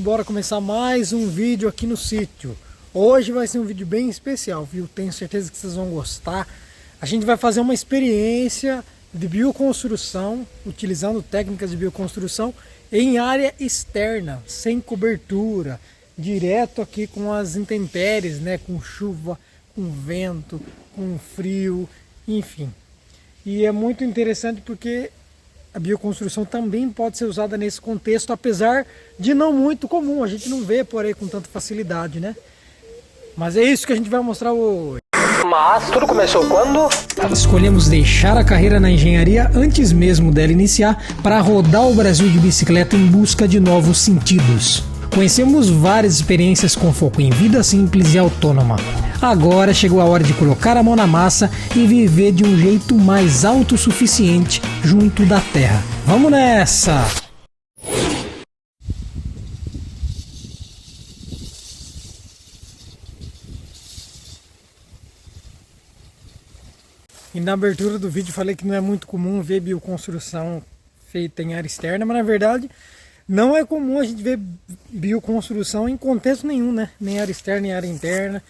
Bora começar mais um vídeo aqui no sítio. Hoje vai ser um vídeo bem especial, viu? Tenho certeza que vocês vão gostar. A gente vai fazer uma experiência de bioconstrução, utilizando técnicas de bioconstrução em área externa, sem cobertura, direto aqui com as intempéries, né? Com chuva, com vento, com frio, enfim. E é muito interessante porque a bioconstrução também pode ser usada nesse contexto, apesar de não muito comum, a gente não vê por aí com tanta facilidade, né? Mas é isso que a gente vai mostrar hoje. Mas tudo começou quando? Escolhemos deixar a carreira na engenharia antes mesmo dela iniciar para rodar o Brasil de bicicleta em busca de novos sentidos. Conhecemos várias experiências com foco em vida simples e autônoma. Agora chegou a hora de colocar a mão na massa e viver de um jeito mais autossuficiente junto da terra. Vamos nessa! E na abertura do vídeo falei que não é muito comum ver bioconstrução feita em área externa, mas na verdade não é comum a gente ver bioconstrução em contexto nenhum, né? Nem área externa, nem área interna.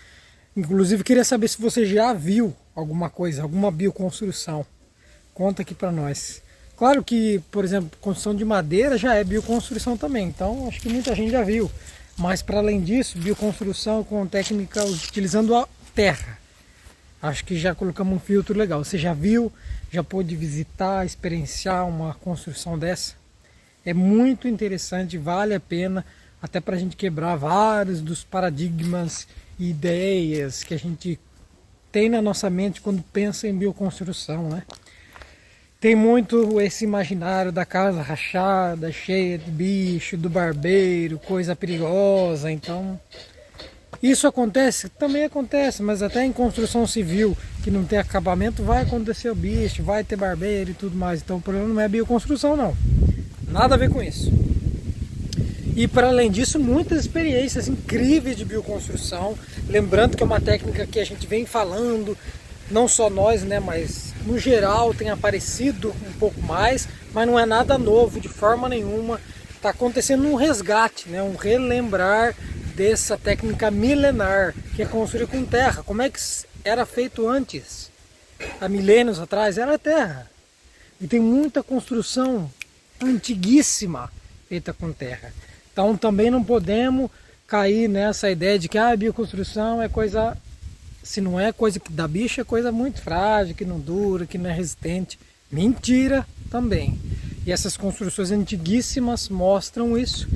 Inclusive queria saber se você já viu alguma coisa, alguma bioconstrução. Conta aqui pra nós. Claro que, por exemplo, construção de madeira já é bioconstrução também, então acho que muita gente já viu. Mas para além disso, bioconstrução com técnica utilizando a terra. Acho que já colocamos um filtro legal. Você já viu, já pôde visitar, experienciar uma construção dessa? É muito interessante, vale a pena, até para a gente quebrar vários dos paradigmas e ideias que a gente tem na nossa mente quando pensa em bioconstrução, né? Tem muito esse imaginário da casa rachada, cheia de bicho, do barbeiro, coisa perigosa. Então, isso acontece? Também acontece, mas até em construção civil, que não tem acabamento, vai acontecer o bicho, vai ter barbeiro e tudo mais. Então o problema não é bioconstrução, não. Nada a ver com isso. E para além disso, muitas experiências incríveis de bioconstrução. Lembrando que é uma técnica que a gente vem falando, não só nós, né, mas no geral tem aparecido um pouco mais, mas não é nada novo de forma nenhuma. Está acontecendo um resgate, né, um relembrar dessa técnica milenar que é construir com terra. Como é que era feito antes? Há milênios atrás era terra. E tem muita construção antiguíssima feita com terra. Então também não podemos cair nessa ideia de que a bioconstrução é coisa, se não é coisa que dá bicho, é coisa muito frágil, que não dura, que não é resistente. Mentira também. E essas construções antiguíssimas mostram isso.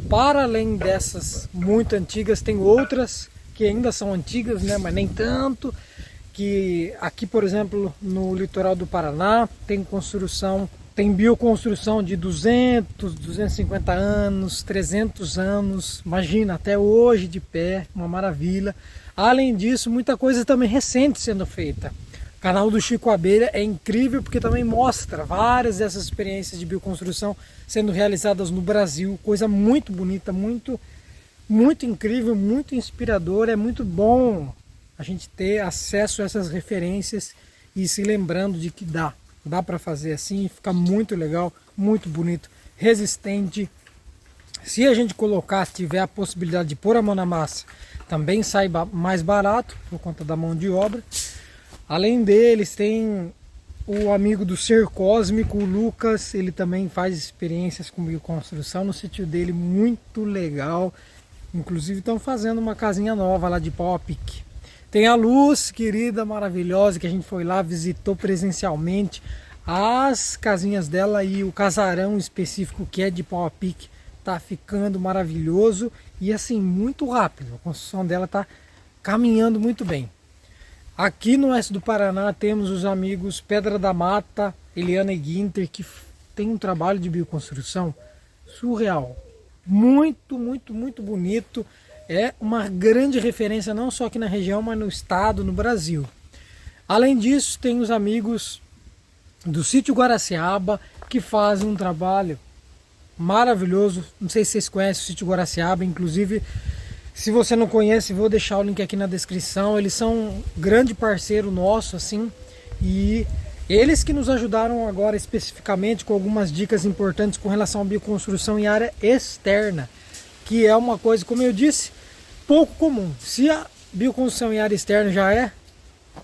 Para além dessas muito antigas, tem outras que ainda são antigas, né, mas nem tanto. Que aqui, por exemplo, no litoral do Paraná, tem bioconstrução de 200, 250 anos, 300 anos, imagina, até hoje de pé, uma maravilha. Além disso, muita coisa também recente sendo feita. O canal do Chico Abelha é incrível porque também mostra várias dessas experiências de bioconstrução sendo realizadas no Brasil. Coisa muito bonita, muito incrível, muito inspiradora. É muito bom a gente ter acesso a essas referências e se lembrando de que dá para fazer assim, fica muito legal, muito bonito, resistente. Se a gente colocar, se tiver a possibilidade de pôr a mão na massa, também sai mais barato por conta da mão de obra. Além deles, tem o amigo do Ser Cósmico, o Lucas, ele também faz experiências com bioconstrução no sítio dele, muito legal. Inclusive estão fazendo uma casinha nova lá de pau a pique. Tem a Luz, querida, maravilhosa, que a gente foi lá, visitou presencialmente as casinhas dela e o casarão específico que é de pau a pique. Tá ficando maravilhoso e assim, muito rápido. A construção dela tá caminhando muito bem. Aqui no oeste do Paraná temos os amigos Pedra da Mata, Eliana e Guinter, que tem um trabalho de bioconstrução surreal. Muito bonito. É uma grande referência não só aqui na região, mas no estado, no Brasil. Além disso, tem os amigos do sítio Guaraciaba, que fazem um trabalho maravilhoso. Não sei se vocês conhecem o sítio Guaraciaba, inclusive, se você não conhece, vou deixar o link aqui na descrição. Eles são um grande parceiro nosso, assim, e eles que nos ajudaram agora especificamente com algumas dicas importantes com relação à bioconstrução em área externa. que é uma coisa, como eu disse, pouco comum. Se a bioconstrução em área externa já é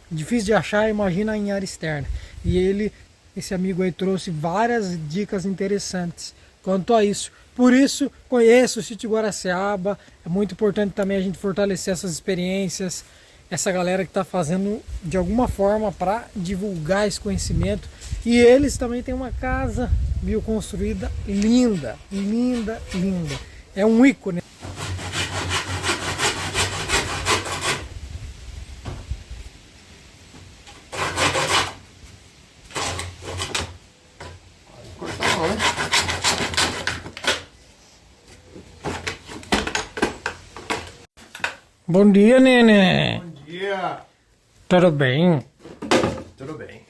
difícil de achar, imagina em área externa. E esse amigo aí trouxe várias dicas interessantes quanto a isso. Por isso, conheço o sítio Guaraciaba. É muito importante também a gente fortalecer essas experiências, essa galera que está fazendo de alguma forma para divulgar esse conhecimento. E eles também têm uma casa bioconstruída linda, linda, linda. É um ícone. Bom dia, Nenê. Bom dia. Tudo bem? Tudo bem.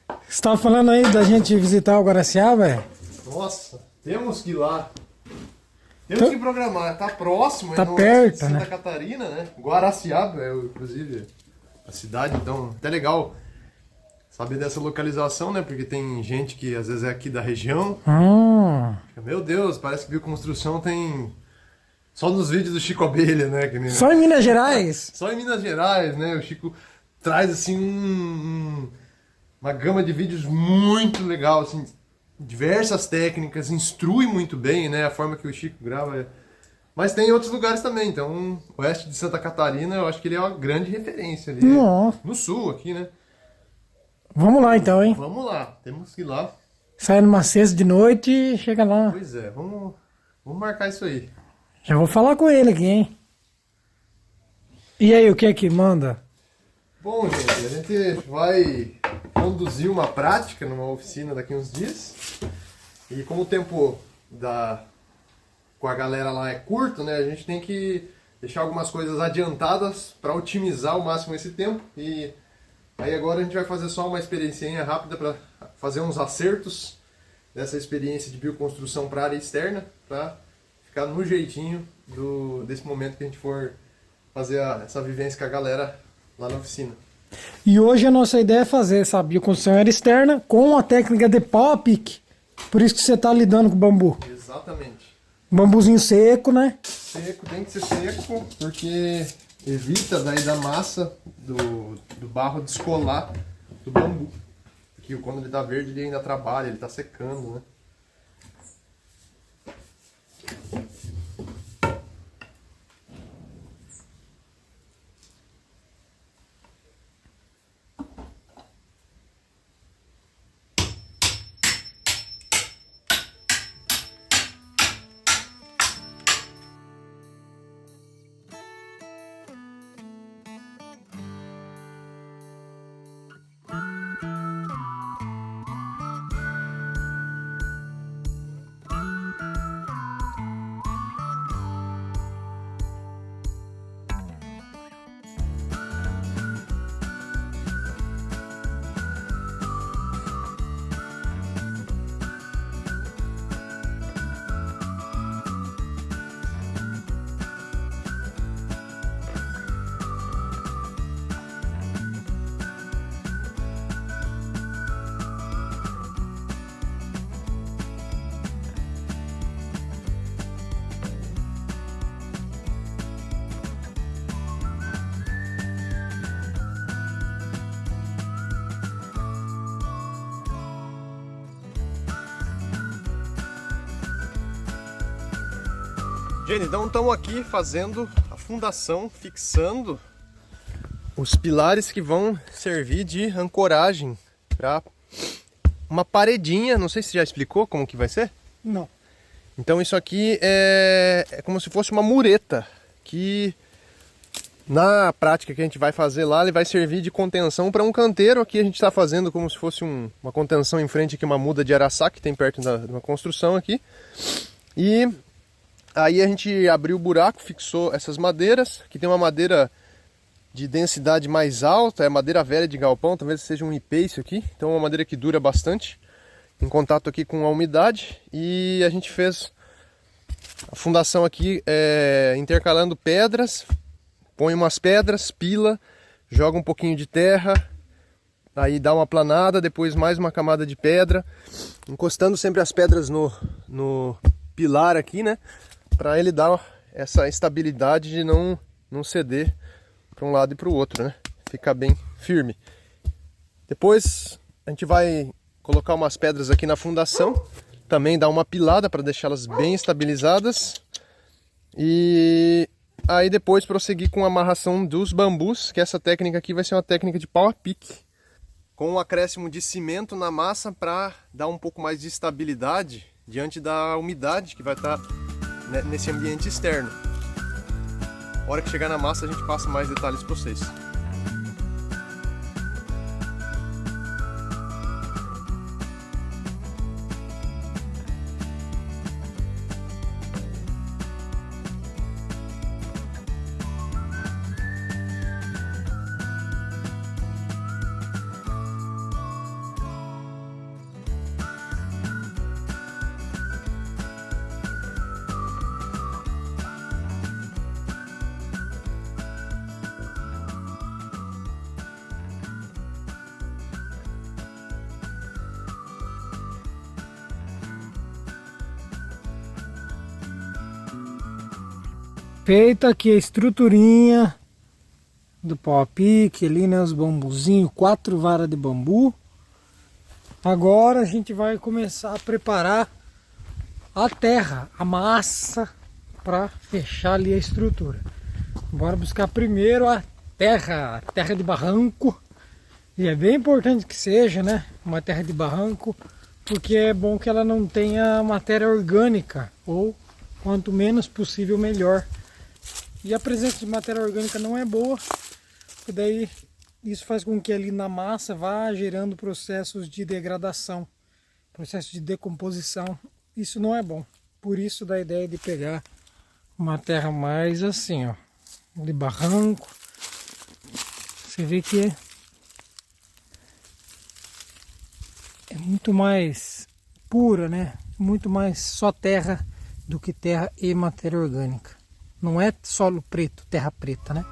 Você estava falando aí da gente visitar o Guaraciaba? Nossa, temos que ir lá. Temos que programar. Tá próximo. Tá no perto, Santa né? Catarina, né? Guaraciaba é, inclusive, a cidade. Então, até legal saber dessa localização, né? Porque tem gente que às vezes é aqui da região. Meu Deus, parece que bioconstrução tem... Só nos vídeos do Chico Abelha, né? Que nem... Só em Minas Gerais? Só em Minas Gerais, né? O Chico traz, assim, uma gama de vídeos muito legal, assim, diversas técnicas, instrui muito bem, né? A forma que o Chico grava. Mas tem outros lugares também, então, oeste de Santa Catarina, eu acho que ele é uma grande referência ali. Nossa. No sul, aqui, né? Vamos lá então, hein? Vamos lá, temos que ir lá. Sai numa sexta de noite e chega lá. Pois é, vamos marcar isso aí. Já vou falar com ele aqui, hein? E aí, o que é que manda? Bom, gente, a gente vai conduzir uma prática numa oficina daqui uns dias. E como o tempo com a galera lá é curto, né? A gente tem que deixar algumas coisas adiantadas para otimizar ao máximo esse tempo. E aí agora a gente vai fazer só uma experiência rápida para fazer uns acertos dessa experiência de bioconstrução para a área externa, para ficar no jeitinho desse momento que a gente for fazer essa vivência com a galera lá na oficina. E hoje a nossa ideia é fazer essa bioconstrução área externa com a técnica de pau a pique. Por isso que você está lidando com bambu. Exatamente. Bambuzinho seco, né? Seco, tem que ser seco, porque evita daí da massa do barro descolar do bambu. Porque quando ele tá verde ele ainda trabalha, ele tá secando, né? Gente, então estamos aqui fazendo a fundação, fixando os pilares que vão servir de ancoragem para uma paredinha. Não sei se já explicou como que vai ser? Não. Então isso aqui é como se fosse uma mureta, que na prática que a gente vai fazer lá, ele vai servir de contenção para um canteiro. Aqui a gente está fazendo como se fosse uma contenção em frente aqui, uma muda de araçá que tem perto de uma construção aqui. E aí a gente abriu o buraco, fixou essas madeiras. Aqui tem uma madeira de densidade mais alta, é madeira velha de galpão, talvez seja um ipê isso aqui. Então é uma madeira que dura bastante, em contato aqui com a umidade. E a gente fez a fundação aqui intercalando pedras. Põe umas pedras, pila, joga um pouquinho de terra, aí dá uma planada, depois mais uma camada de pedra, encostando sempre as pedras no pilar aqui, né? para ele dar essa estabilidade de não ceder para um lado e para o outro, né? Ficar bem firme. Depois a gente vai colocar umas pedras aqui na fundação, também dar uma pilada para deixá-las bem estabilizadas. E aí depois prosseguir com a amarração dos bambus, que essa técnica aqui vai ser uma técnica de pau a pique, com um acréscimo de cimento na massa para dar um pouco mais de estabilidade diante da umidade que vai estar nesse ambiente externo. A hora que chegar na massa a gente passa mais detalhes para vocês. Feita aqui a estruturinha do pau a pique ali, né, os bambuzinhos, 4 varas de bambu. Agora a gente vai começar a preparar a terra, a massa, para fechar ali a estrutura. Bora buscar primeiro a terra de barranco. E é bem importante que seja, né, uma terra de barranco, porque é bom que ela não tenha matéria orgânica, ou quanto menos possível melhor. E a presença de matéria orgânica não é boa, porque daí isso faz com que ali na massa vá gerando processos de degradação, processos de decomposição. Isso não é bom. Por isso da ideia de pegar uma terra mais assim, ó, de barranco. Você vê que é muito mais pura, né? Muito mais só terra do que terra e matéria orgânica. Não é solo preto, terra preta, né?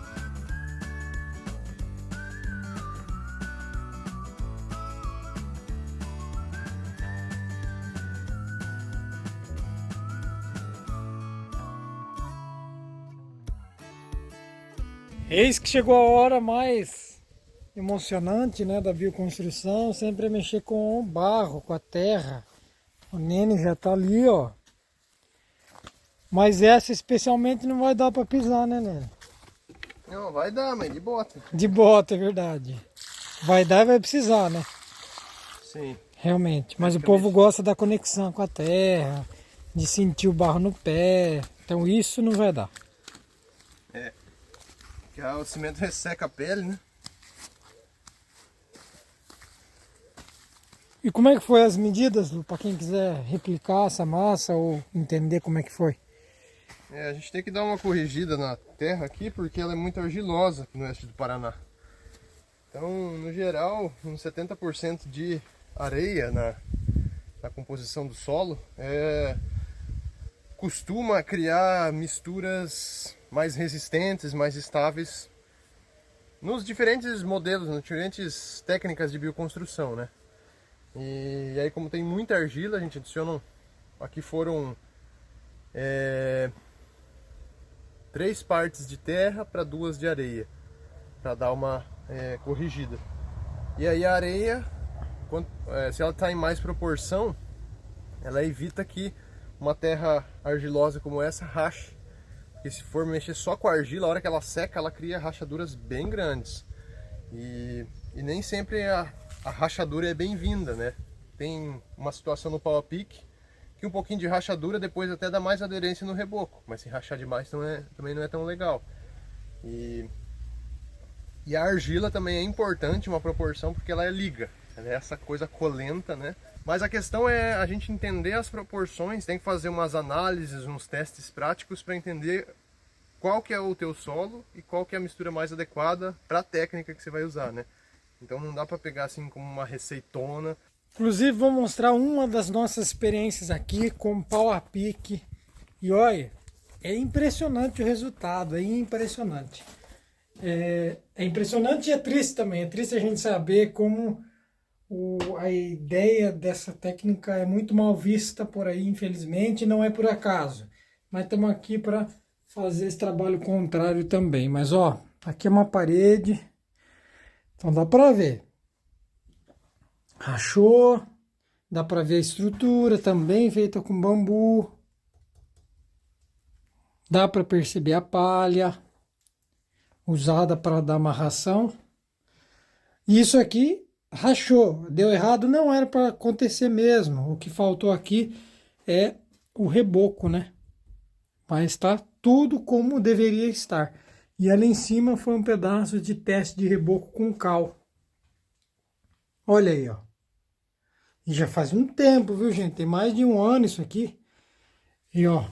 Eis que chegou a hora mais emocionante, né, da bioconstrução, sempre é mexer com o barro, com a terra. O Nene já tá ali, ó. Mas essa especialmente não vai dar para pisar, né, Nene? Não, vai dar, mas de bota. De bota, é verdade. Vai dar e vai precisar, né? Sim. Realmente. Mas o povo gosta da conexão com a terra, de sentir o barro no pé. Então isso não vai dar. É. Porque o cimento resseca a pele, né? E como é que foi as medidas, Lu, para quem quiser replicar essa massa ou entender como é que foi? A gente tem que dar uma corrigida na terra aqui, porque ela é muito argilosa no oeste do Paraná. Então, no geral, uns 70% de areia na composição do solo costuma criar misturas mais resistentes, mais estáveis nos diferentes modelos, nas diferentes técnicas de bioconstrução, né? E aí, como tem muita argila, a gente adiciona, aqui foram 3 partes de terra para 2 de areia, para dar uma corrigida. E aí a areia, se ela está em mais proporção, ela evita que uma terra argilosa como essa rache. Porque se for mexer só com a argila, a hora que ela seca, ela cria rachaduras bem grandes. E nem sempre a rachadura é bem-vinda, né? Tem uma situação no pau a pique que um pouquinho de rachadura depois até dá mais aderência no reboco, mas se rachar demais também não é tão legal. E a argila também é importante, uma proporção, porque ela liga, ela é essa coisa colenta, né? Mas a questão é a gente entender as proporções, tem que fazer umas análises, uns testes práticos para entender qual que é o teu solo e qual que é a mistura mais adequada para a técnica que você vai usar, né? Então não dá para pegar assim como uma receitona. Inclusive vou mostrar uma das nossas experiências aqui com pau a pique. E olha, é impressionante o resultado, é impressionante. É impressionante e é triste também. É triste a gente saber como a ideia dessa técnica é muito mal vista por aí, infelizmente, não é por acaso. mas estamos aqui para fazer esse trabalho contrário também. Mas ó, aqui é uma parede, então dá para ver. Rachou, dá para ver a estrutura também feita com bambu. Dá para perceber a palha usada para dar amarração. Isso aqui rachou, deu errado, não era para acontecer mesmo. O que faltou aqui é o reboco, né? Mas está tudo como deveria estar. E ali em cima foi um pedaço de teste de reboco com cal. Olha aí, ó. E já faz um tempo, viu, gente? Tem mais de um ano isso aqui. E ó.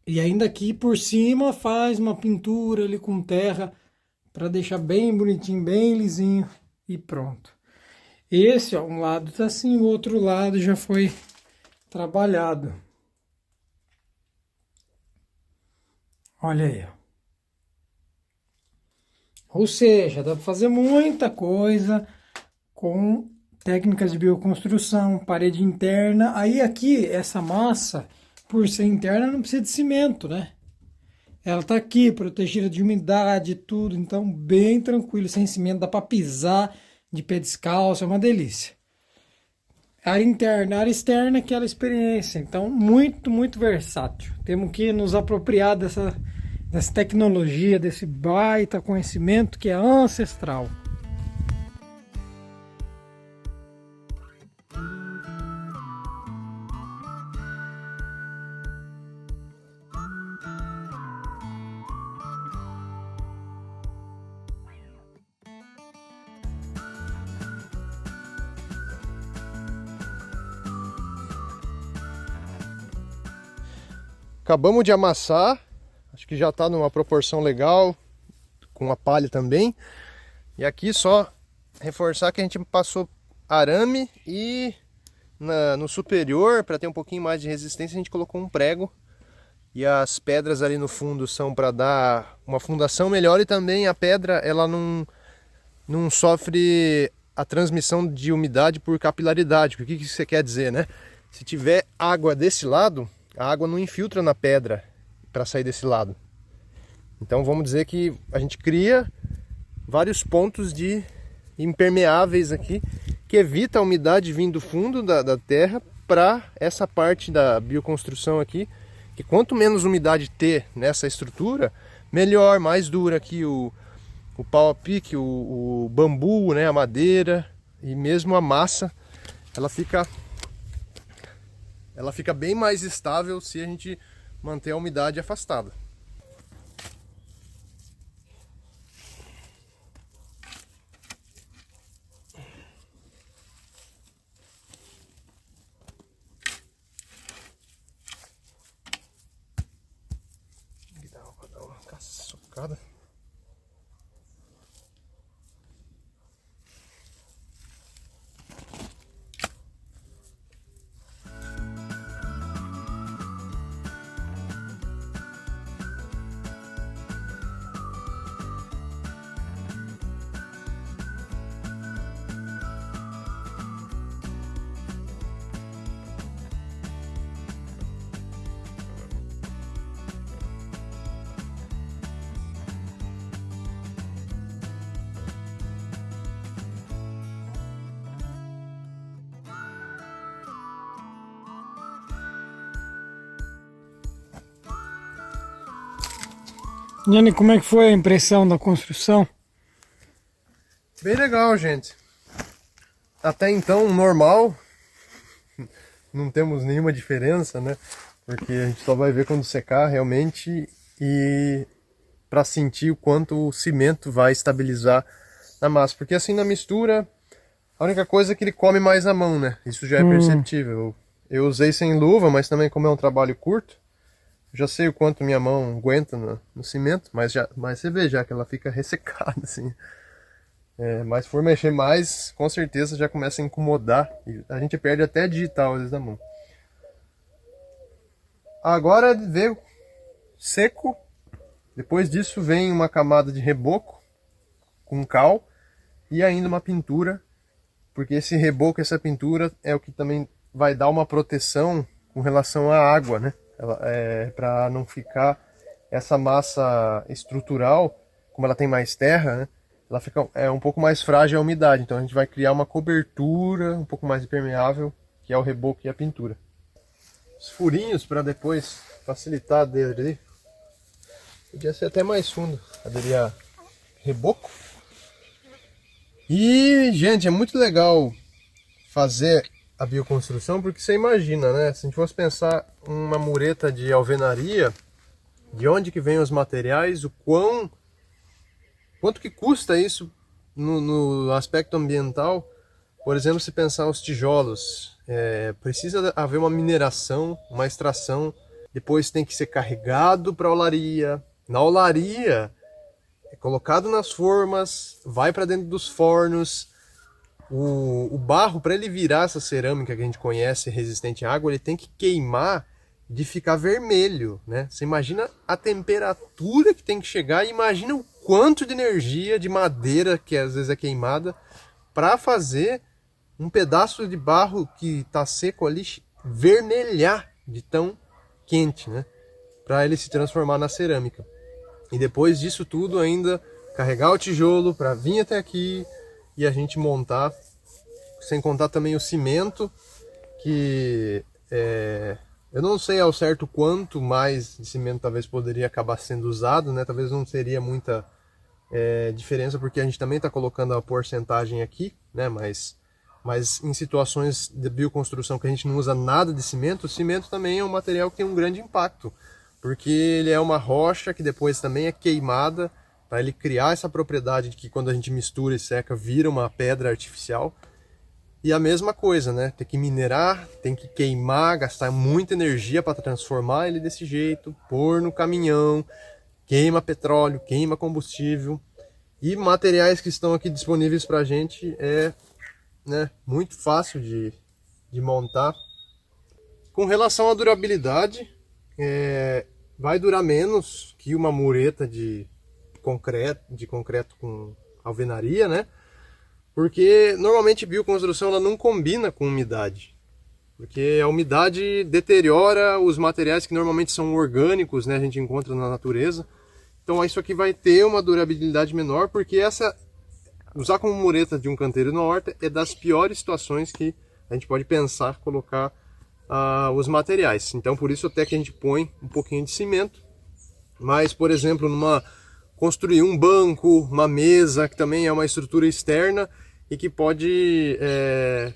E ainda aqui por cima faz uma pintura ali com terra para deixar bem bonitinho, bem lisinho e pronto. Esse, ó, um lado tá assim, o outro lado já foi trabalhado. Olha aí, ó. Ou seja, dá para fazer muita coisa com técnicas de bioconstrução, parede interna. Aí aqui, essa massa, por ser interna, não precisa de cimento, né? Ela tá aqui, protegida de umidade e tudo, então bem tranquilo, sem cimento, dá para pisar de pé descalço, é uma delícia. Área interna, área externa, aquela experiência, então muito versátil. Temos que nos apropriar dessa tecnologia, desse baita conhecimento que é ancestral. Acabamos de amassar, acho que já está numa proporção legal, com a palha também. E aqui só reforçar que a gente passou arame e no superior, para ter um pouquinho mais de resistência, a gente colocou um prego. E as pedras ali no fundo são para dar uma fundação melhor, e também a pedra ela não sofre a transmissão de umidade por capilaridade. O que isso quer dizer, né? Se tiver água desse lado, a água não infiltra na pedra para sair desse lado. Então vamos dizer que a gente cria vários pontos de impermeáveis aqui, que evita a umidade vindo do fundo da terra para essa parte da bioconstrução aqui, que quanto menos umidade ter nessa estrutura, melhor, mais dura aqui o pau a pique, o bambu, né, a madeira e mesmo a massa, ela fica bem mais estável se a gente manter a umidade afastada. Aqui dá pra dar uma caçocada. Jânio, como é que foi a impressão da construção? Bem legal, gente. Até então, normal. Não temos nenhuma diferença, né? Porque a gente só vai ver quando secar realmente, e para sentir o quanto o cimento vai estabilizar na massa. Porque assim, na mistura, a única coisa é que ele come mais a mão, né? Isso já é perceptível. Eu usei sem luva, mas também como é um trabalho curto, já sei o quanto minha mão aguenta no cimento, mas você vê já que ela fica ressecada, assim. Mas se for mexer mais, com certeza já começa a incomodar. E a gente perde até digital às vezes da mão. Agora veio seco. Depois disso vem uma camada de reboco com cal e ainda uma pintura. Porque esse reboco, essa pintura é o que também vai dar uma proteção com relação à água, né? Para não ficar essa massa estrutural, como ela tem mais terra, né? Ela fica um pouco mais frágil à umidade. Então a gente vai criar uma cobertura um pouco mais impermeável, que é o reboco e a pintura. Os furinhos para depois facilitar a aderir. Podia ser até mais fundo, aderir a reboco. E, gente, é muito legal fazer a bioconstrução, porque você imagina, né? Se a gente fosse pensar uma mureta de alvenaria, de onde que vem os materiais, quanto que custa isso no aspecto ambiental. Por exemplo, se pensar os tijolos, precisa haver uma mineração, uma extração, depois tem que ser carregado para a olaria. Na olaria, é colocado nas formas, vai para dentro dos fornos. O barro, para ele virar essa cerâmica que a gente conhece resistente à água, ele tem que queimar de ficar vermelho, né? Você imagina a temperatura que tem que chegar e imagina o quanto de energia de madeira que às vezes é queimada para fazer um pedaço de barro que está seco ali vermelhar de tão quente, né? Para ele se transformar na cerâmica. E depois disso tudo ainda carregar o tijolo para vir até aqui e a gente montar, sem contar também o cimento, que eu não sei ao certo quanto mais de cimento talvez poderia acabar sendo usado, né? Talvez não seria muita diferença, porque a gente também está colocando a porcentagem aqui, né? Mas em situações de bioconstrução que a gente não usa nada de cimento, o cimento também é um material que tem um grande impacto, porque ele é uma rocha que depois também é queimada, para ele criar essa propriedade de que quando a gente mistura e seca vira uma pedra artificial. E a mesma coisa, né? Tem que minerar, tem que queimar, gastar muita energia para transformar ele desse jeito, pôr no caminhão, queima petróleo, queima combustível. E materiais que estão aqui disponíveis para a gente né, muito fácil de montar. Com relação à durabilidade, vai durar menos que uma mureta de concreto com alvenaria, né? Porque normalmente bioconstrução ela não combina com umidade, porque a umidade deteriora os materiais que normalmente são orgânicos, né? A gente encontra na natureza. Então isso aqui vai ter uma durabilidade menor, porque usar como mureta de um canteiro na horta é das piores situações que a gente pode pensar colocar os materiais. Então por isso até que a gente põe um pouquinho de cimento. Mas, por exemplo, construir um banco, uma mesa, que também é uma estrutura externa e que pode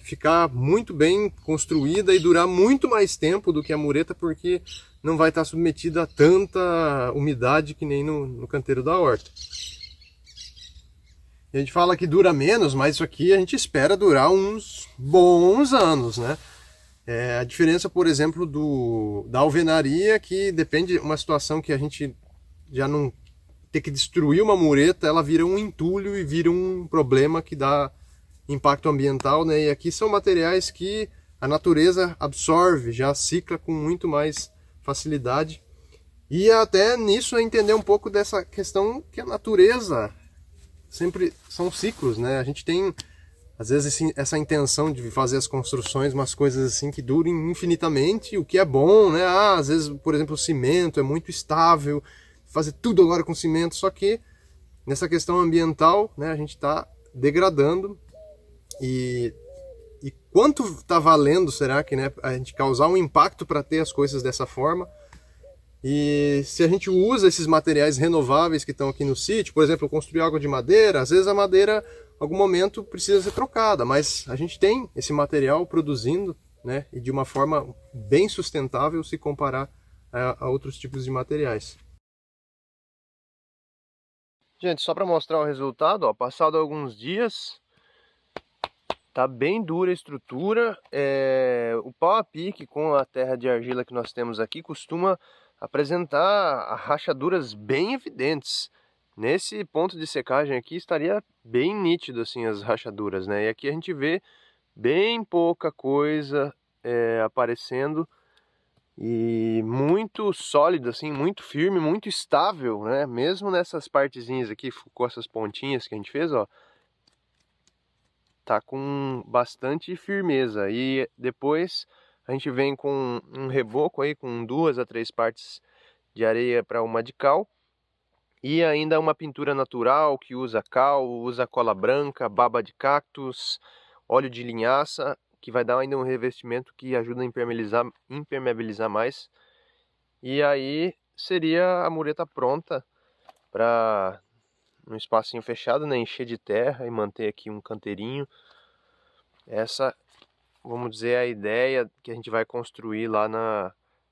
ficar muito bem construída e durar muito mais tempo do que a mureta, porque não vai estar submetida a tanta umidade que nem no canteiro da horta. E a gente fala que dura menos, mas isso aqui a gente espera durar uns bons anos, né? A diferença, por exemplo, da alvenaria, que depende de uma situação que a gente já não ter que destruir uma mureta, ela vira um entulho e vira um problema que dá impacto ambiental, né? E aqui são materiais que a natureza absorve, já cicla com muito mais facilidade. E até nisso entender um pouco dessa questão que a natureza sempre são ciclos, né? A gente tem às vezes essa intenção de fazer as construções, umas coisas assim que durem infinitamente, o que é bom, né? Às vezes, por exemplo, o cimento é muito estável, fazer tudo agora com cimento, só que nessa questão ambiental, né, a gente está degradando e quanto está valendo, será que, né, a gente causar um impacto para ter as coisas dessa forma? E se a gente usa esses materiais renováveis que estão aqui no sítio, por exemplo, construir algo de madeira, às vezes a madeira em algum momento precisa ser trocada, mas a gente tem esse material produzindo, né, e de uma forma bem sustentável se comparar a outros tipos de materiais. Gente, só para mostrar o resultado, ó, passado alguns dias, tá bem dura a estrutura. O pau a pique com a terra de argila que nós temos aqui costuma apresentar rachaduras bem evidentes. Nesse ponto de secagem aqui estaria bem nítido assim as rachaduras, né? E aqui a gente vê bem pouca coisa aparecendo. E muito sólido, assim, muito firme, muito estável, né? Mesmo nessas partezinhas aqui, com essas pontinhas que a gente fez, ó, tá com bastante firmeza. E depois A gente vem com um reboco aí com 2 a 3 partes de areia para uma de cal. E ainda uma pintura natural que usa cal, usa cola branca, baba de cactus, óleo de linhaça, que vai dar ainda um revestimento que ajuda a impermeabilizar mais. E aí seria a mureta pronta para um espacinho fechado, né, encher de terra e manter aqui um canteirinho. Essa, vamos dizer, é a ideia que a gente vai construir lá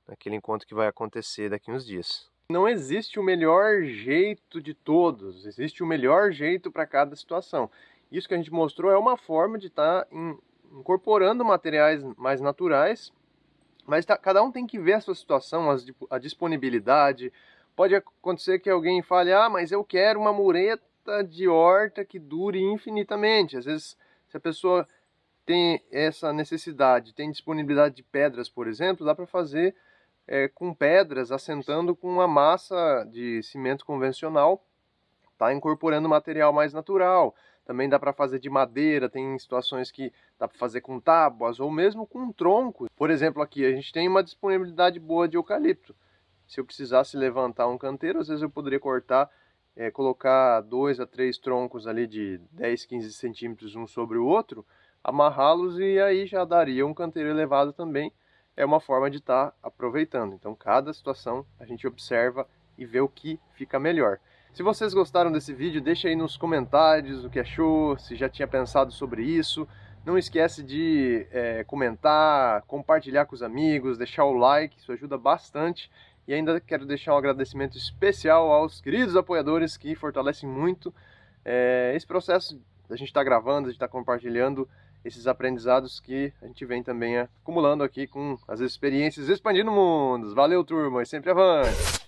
naquele encontro que vai acontecer daqui uns dias. Não existe o melhor jeito de todos, existe o melhor jeito para cada situação. Isso que a gente mostrou é uma forma de estar incorporando materiais mais naturais, mas cada um tem que ver a sua situação, a disponibilidade. Pode acontecer que alguém fale, mas eu quero uma mureta de horta que dure infinitamente. Às vezes, se a pessoa tem essa necessidade, tem disponibilidade de pedras, por exemplo, dá para fazer com pedras, assentando com uma massa de cimento convencional, tá incorporando material mais natural. Também dá para fazer de madeira, tem situações que dá para fazer com tábuas ou mesmo com tronco. Por exemplo, aqui a gente tem uma disponibilidade boa de eucalipto. Se eu precisasse levantar um canteiro, às vezes eu poderia cortar, colocar 2 a 3 troncos ali de 10, 15 centímetros um sobre o outro, amarrá-los e aí já daria um canteiro elevado também. É uma forma de estar aproveitando. Então, cada situação a gente observa e vê o que fica melhor. Se vocês gostaram desse vídeo, deixa aí nos comentários o que achou, se já tinha pensado sobre isso. Não esquece de comentar, compartilhar com os amigos, deixar o like, isso ajuda bastante. E ainda quero deixar um agradecimento especial aos queridos apoiadores que fortalecem muito esse processo. A gente está gravando, a gente está compartilhando esses aprendizados que a gente vem também acumulando aqui com as experiências expandindo mundos. Valeu, turma, e sempre avante!